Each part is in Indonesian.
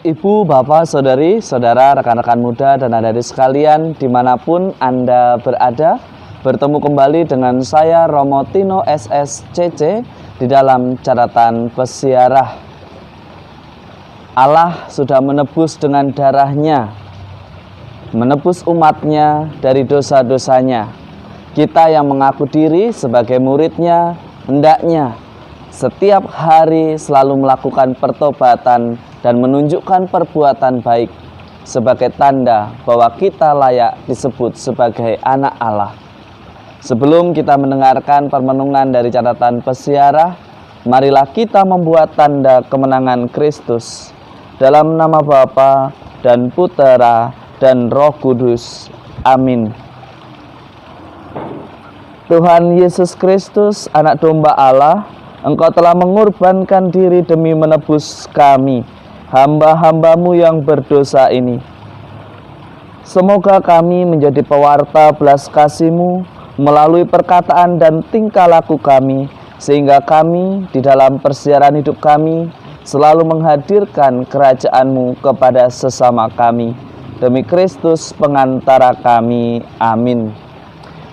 Ibu, Bapak, Saudari, Saudara, rekan-rekan muda, dan adik-adik sekalian dimanapun Anda berada, bertemu kembali dengan saya Romo Tino SSCC di dalam catatan pesiarah. Allah sudah menebus dengan darahnya, menebus umatnya dari dosa-dosanya. Kita yang mengaku diri sebagai muridnya, hendaknya setiap hari selalu melakukan pertobatan dan menunjukkan perbuatan baik sebagai tanda bahwa kita layak disebut sebagai anak Allah. Sebelum kita mendengarkan permenungan dari catatan pesiarah, marilah kita membuat tanda kemenangan Kristus. Dalam nama Bapa dan Putera dan Roh Kudus. Amin. Tuhan Yesus Kristus, anak domba Allah, Engkau telah mengorbankan diri demi menebus kami, hamba-hambamu yang berdosa ini. Semoga kami menjadi pewarta belas kasih-Mu melalui perkataan dan tingkah laku kami, sehingga kami di dalam persiaran hidup kami selalu menghadirkan kerajaan-Mu kepada sesama kami. Demi Kristus pengantara kami. Amin.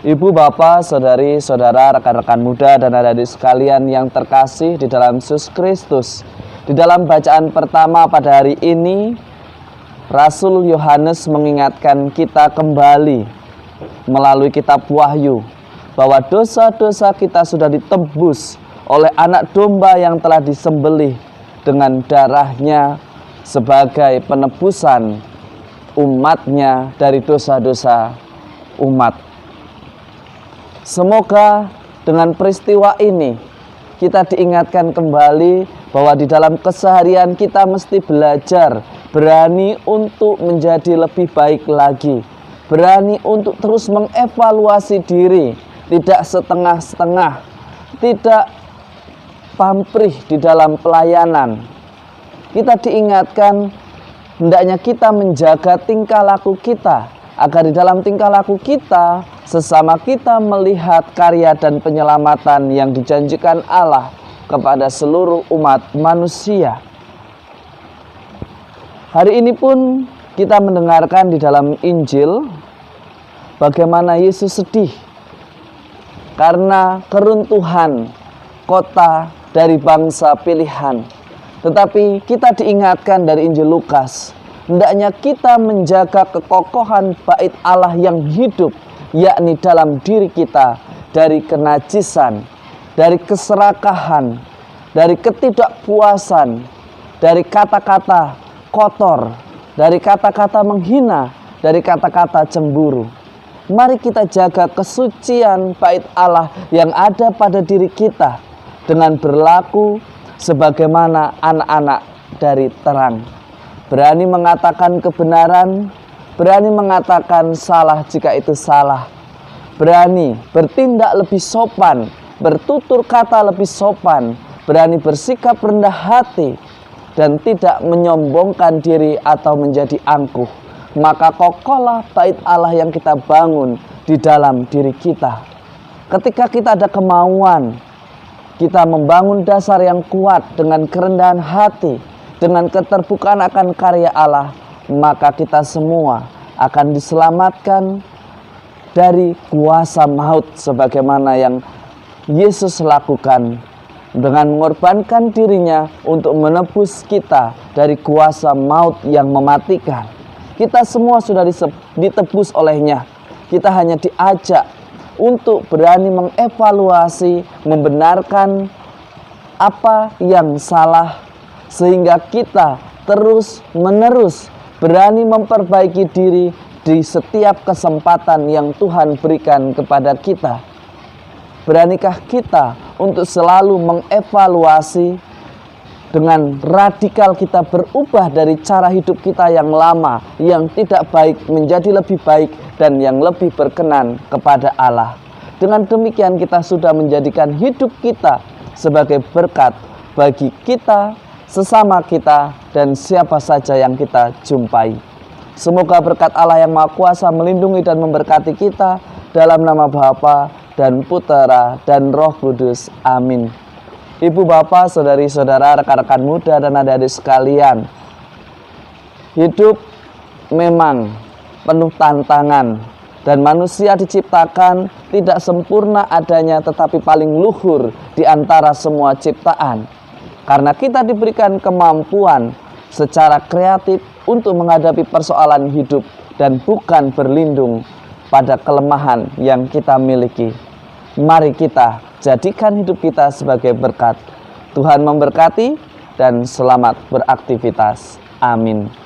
Ibu, Bapak, Saudari, Saudara, rekan-rekan muda, dan adik-adik sekalian yang terkasih di dalam Yesus Kristus. Di dalam bacaan pertama pada hari ini, Rasul Yohanes mengingatkan kita kembali melalui kitab Wahyu bahwa dosa-dosa kita sudah ditebus oleh anak domba yang telah disembelih dengan darahnya sebagai penebusan umatnya dari dosa-dosa umat. Semoga dengan peristiwa ini kita diingatkan kembali bahwa di dalam keseharian kita mesti belajar, berani untuk menjadi lebih baik lagi, berani untuk terus mengevaluasi diri, tidak setengah-setengah, tidak pamrih di dalam pelayanan. Kita diingatkan hendaknya kita menjaga tingkah laku kita, agar di dalam tingkah laku kita sesama kita melihat karya dan penyelamatan yang dijanjikan Allah kepada seluruh umat manusia. Hari ini pun kita mendengarkan di dalam Injil bagaimana Yesus sedih karena keruntuhan kota dari bangsa pilihan. Tetapi kita diingatkan dari Injil Lukas, hendaknya kita menjaga kekokohan bait Allah yang hidup, yakni dalam diri kita, dari kenajisan, dari keserakahan, dari ketidakpuasan, dari kata-kata kotor, dari kata-kata menghina, dari kata-kata cemburu. Mari kita jaga kesucian bait Allah yang ada pada diri kita dengan berlaku sebagaimana anak-anak dari terang. Berani mengatakan kebenaran, berani mengatakan salah jika itu salah, berani bertindak lebih sopan, bertutur kata lebih sopan, berani bersikap rendah hati, dan tidak menyombongkan diri atau menjadi angkuh. Maka kokohlah bait Allah yang kita bangun di dalam diri kita. Ketika kita ada kemauan, kita membangun dasar yang kuat dengan kerendahan hati, dengan keterbukaan akan karya Allah, maka kita semua akan diselamatkan dari kuasa maut sebagaimana yang Yesus lakukan dengan mengorbankan dirinya untuk menebus kita dari kuasa maut yang mematikan. Kita semua sudah ditebus olehnya. Kita hanya diajak untuk berani mengevaluasi, membenarkan apa yang salah, sehingga kita terus-menerus berani memperbaiki diri di setiap kesempatan yang Tuhan berikan kepada kita. Beranikah kita untuk selalu mengevaluasi dengan radikal kita berubah dari cara hidup kita yang lama, yang tidak baik menjadi lebih baik dan yang lebih berkenan kepada Allah. Dengan demikian kita sudah menjadikan hidup kita sebagai berkat bagi kita, sesama kita, dan siapa saja yang kita jumpai. Semoga berkat Allah yang Maha Kuasa melindungi dan memberkati kita dalam nama Bapa dan Putera dan Roh Kudus. Amin. Ibu, Bapak, Saudari, Saudara, rekan-rekan muda, dan adik-adik sekalian, Hidup memang penuh tantangan dan manusia diciptakan tidak sempurna adanya tetapi paling luhur di antara semua ciptaan. Karena kita diberikan kemampuan secara kreatif untuk menghadapi persoalan hidup dan bukan berlindung pada kelemahan yang kita miliki. Mari kita jadikan hidup kita sebagai berkat. Tuhan memberkati dan selamat beraktivitas. Amin.